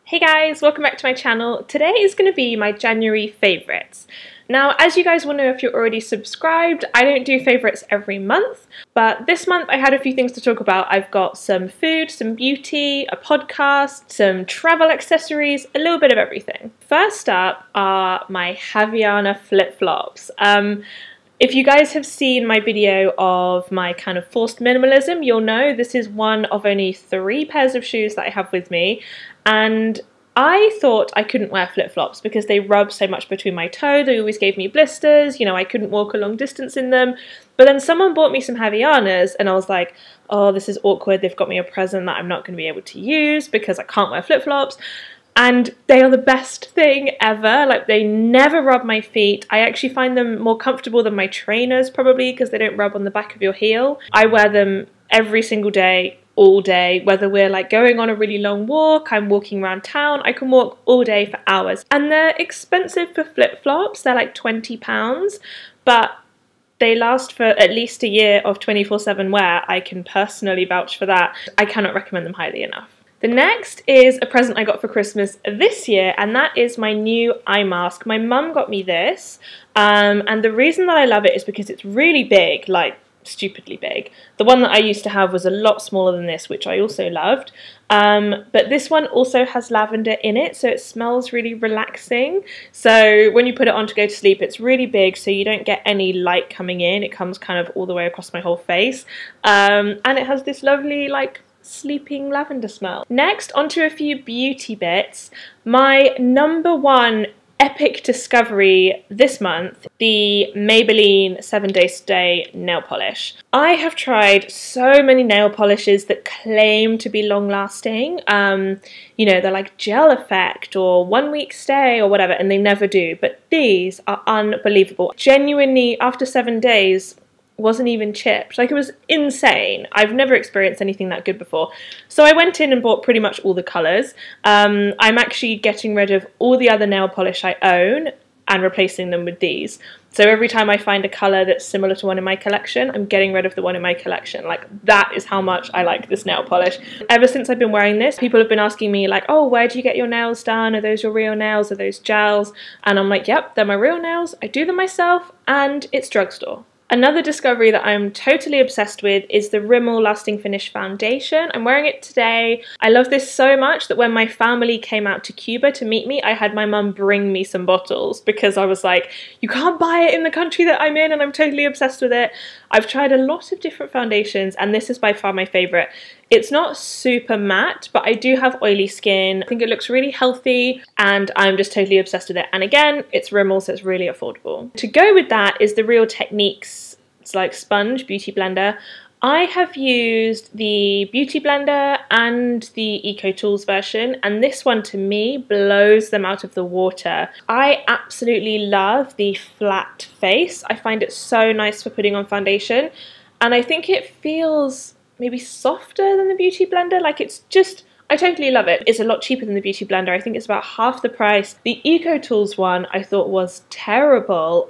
Hey guys, welcome back to my channel. Today is going to be my January favourites. Now, as you guys will know if you're already subscribed, I don't do favourites every month, but this month I had a few things to talk about. I've got some food, some beauty, a podcast, some travel accessories, a little bit of everything. First up are my Havaiana flip-flops. If you guys have seen my video of my kind of forced minimalism, you'll know this is one of only 3 pairs of shoes that I have with me, and I thought I couldn't wear flip-flops because they rub so much between my toes. They always gave me blisters, you know, I couldn't walk a long distance in them. But then someone bought me some Havaianas and I was like, oh, this is awkward. They've got me a present that I'm not going to be able to use because I can't wear flip-flops. And they are the best thing ever. Like, they never rub my feet. I actually find them more comfortable than my trainers probably because they don't rub on the back of your heel. I wear them every single day, all day, whether we're like going on a really long walk, I'm walking around town, I can walk all day for hours. And they're expensive for flip-flops. They're like £20, but they last for at least a year of 24/7 wear. I can personally vouch for that. I cannot recommend them highly enough. The next is a present I got for Christmas this year, and that is my new eye mask. My mum got me this, and the reason that I love it is because it's really big, like stupidly big. The one that I used to have was a lot smaller than this, which I also loved, but this one also has lavender in it, so it smells really relaxing. So when you put it on to go to sleep, it's really big, so you don't get any light coming in. It comes kind of all the way across my whole face, and it has this lovely like sleeping lavender smell. Next, onto a few beauty bits. My #1 epic discovery this month, the Maybelline 7-Day Stay nail polish. I have tried so many nail polishes that claim to be long lasting. You know, they're like gel effect or 1 week stay or whatever, and they never do. But these are unbelievable. Genuinely, after 7 days, wasn't even chipped. Like, it was insane. I've never experienced anything that good before. So I went in and bought pretty much all the colours. I'm actually getting rid of all the other nail polish I own and replacing them with these. So every time I find a colour that's similar to one in my collection, I'm getting rid of the one in my collection. Like, that is how much I like this nail polish. Ever since I've been wearing this, people have been asking me like, oh, where do you get your nails done? Are those your real nails? Are those gels? And I'm like, yep, they're my real nails. I do them myself, and it's drugstore. Another discovery that I'm totally obsessed with is the Rimmel Lasting Finish Foundation. I'm wearing it today. I love this so much that when my family came out to Cuba to meet me, I had my mum bring me some bottles because I was like, you can't buy it in the country that I'm in, and I'm totally obsessed with it. I've tried a lot of different foundations, and this is by far my favourite. It's not super matte, but I do have oily skin. I think it looks really healthy, and I'm just totally obsessed with it. And again, it's Rimmel, so it's really affordable. To go with that is the Real Techniques, it's like sponge beauty blender. I have used the Beauty Blender and the Eco Tools version, and this one to me blows them out of the water. I absolutely love the flat face. I find it so nice for putting on foundation, and I think it feels maybe softer than the Beauty Blender. Like, it's just, I totally love it. It's a lot cheaper than the Beauty Blender. I think it's about half the price. The Eco Tools one I thought was terrible.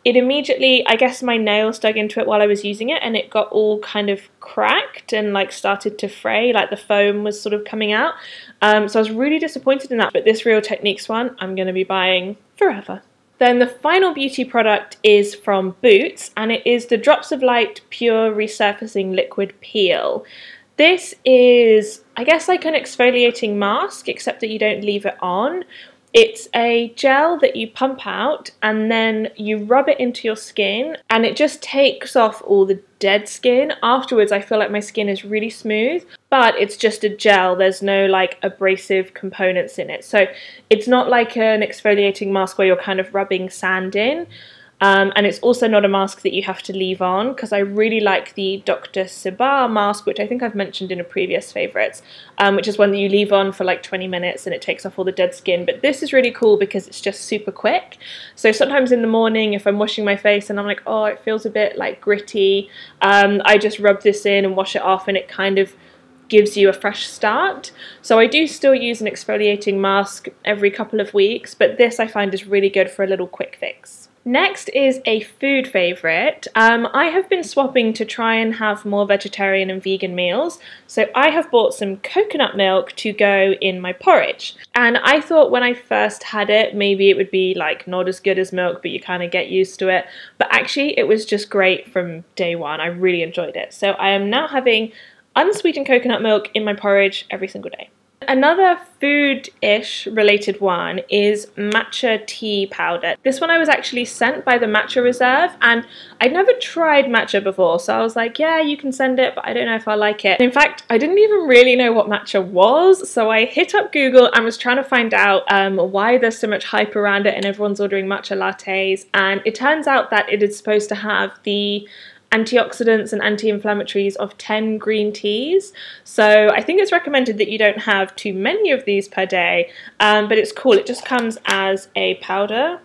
It immediately, I guess my nails dug into it while I was using it, and it got all kind of cracked and like started to fray, like the foam was sort of coming out. So I was really disappointed in that, but this Real Techniques one I'm going to be buying forever. Then the final beauty product is from Boots, and it is the Drops of Light Pure Resurfacing Liquid Peel. This is, I guess, like an exfoliating mask, except that you don't leave it on. It's a gel that you pump out and then you rub it into your skin, and it just takes off all the dead skin. Afterwards, I feel like my skin is really smooth, but it's just a gel. There's no like abrasive components in it. So it's not like an exfoliating mask where you're kind of rubbing sand in. And it's also not a mask that you have to leave on, because I really like the Dr. Sibar mask, which I think I've mentioned in a previous favourites, which is one that you leave on for like 20 minutes and it takes off all the dead skin. But this is really cool because it's just super quick. So sometimes in the morning, if I'm washing my face and I'm like, oh, it feels a bit like gritty, I just rub this in and wash it off, and it kind of gives you a fresh start. So I do still use an exfoliating mask every couple of weeks, but this I find is really good for a little quick fix. Next is a food favourite. I have been swapping to try and have more vegetarian and vegan meals, so I have bought some coconut milk to go in my porridge. And I thought when I first had it, maybe it would be like not as good as milk, but you kind of get used to it. But actually it was just great from day one. I really enjoyed it. So I am now having unsweetened coconut milk in my porridge every single day. Another food-ish related one is matcha tea powder. This one I was actually sent by the Matcha Reserve, and I'd never tried matcha before, so I was like, yeah, you can send it, but I don't know if I like it. In fact, I didn't even really know what matcha was, so I hit up Google and was trying to find out why there's so much hype around it and everyone's ordering matcha lattes, and it turns out that it is supposed to have the antioxidants and anti-inflammatories of 10 green teas. So I think it's recommended that you don't have too many of these per day, but it's cool. It just comes as a powder.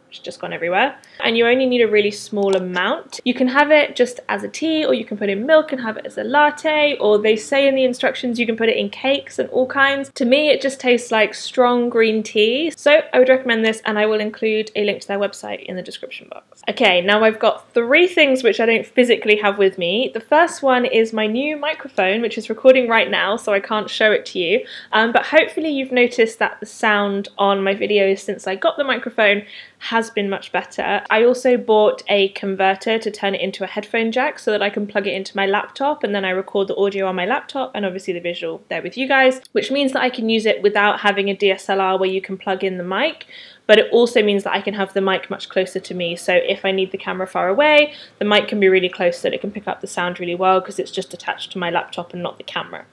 It's just gone everywhere, and you only need a really small amount. You can have it just as a tea, or you can put in milk and have it as a latte, or they say in the instructions you can put it in cakes and all kinds. To me it just tastes like strong green tea, so I would recommend this, and I will include a link to their website in the description box. Okay, now I've got 3 things which I don't physically have with me. The first one is my new microphone, which is recording right now, so I can't show it to you, but hopefully you've noticed that the sound on my videos since I got the microphone has been much better. I also bought a converter to turn it into a headphone jack so that I can plug it into my laptop, and then I record the audio on my laptop and obviously the visual there with you guys, which means that I can use it without having a DSLR where you can plug in the mic, but it also means that I can have the mic much closer to me, so if I need the camera far away, the mic can be really close so that it can pick up the sound really well because it's just attached to my laptop and not the camera.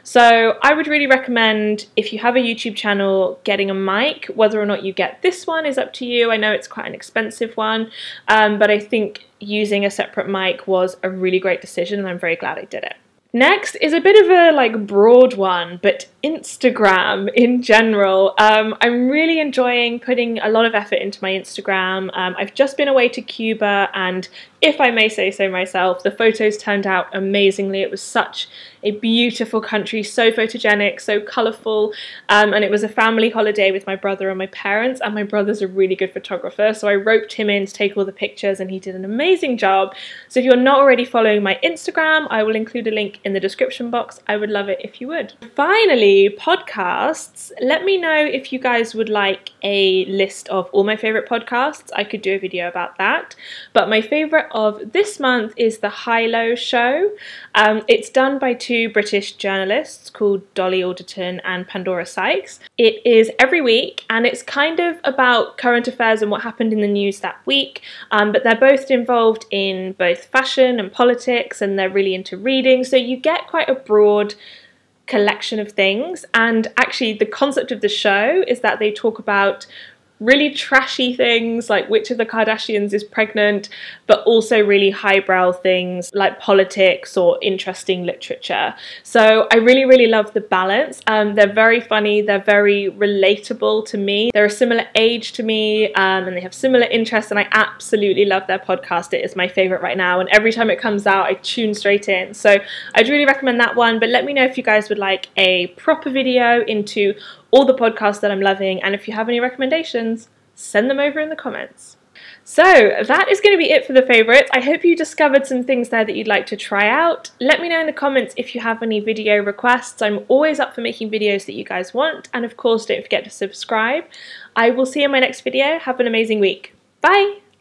So I would really recommend, if you have a YouTube channel, getting a mic. Whether or not you get this one is up to you. I know it's quite an expensive one, but I think using a separate mic was a really great decision, and I'm very glad I did it. Next is a bit of a broad one, but Instagram in general. I'm really enjoying putting a lot of effort into my Instagram. I've just been away to Cuba, and if I may say so myself, the photos turned out amazingly. It was such a beautiful country, so photogenic, so colourful, and it was a family holiday with my brother and my parents, and my brother's a really good photographer, so I roped him in to take all the pictures, and he did an amazing job. So if you're not already following my Instagram, I will include a link in the description box. I would love it if you would. Finally, podcasts. Let me know if you guys would like a list of all my favourite podcasts. I could do a video about that, but my favourite of this month is the High-Low Show. It's done by 2 British journalists called Dolly Alderton and Pandora Sykes. It is every week, and it's kind of about current affairs and what happened in the news that week, but they're both involved in both fashion and politics, and they're really into reading, so you get quite a broad collection of things. And actually the concept of the show is that they talk about really trashy things like which of the Kardashians is pregnant, but also really highbrow things like politics or interesting literature. So I really love the balance. They're very funny, they're very relatable to me, they're a similar age to me, and they have similar interests, and I absolutely love their podcast. It is my favourite right now, and every time it comes out I tune straight in. So I'd really recommend that one, but let me know if you guys would like a proper video into all the podcasts that I'm loving, and if you have any recommendations, send them over in the comments. So that is going to be it for the favourites. I hope you discovered some things there that you'd like to try out. Let me know in the comments if you have any video requests. I'm always up for making videos that you guys want, and of course don't forget to subscribe. I will see you in my next video. Have an amazing week. Bye!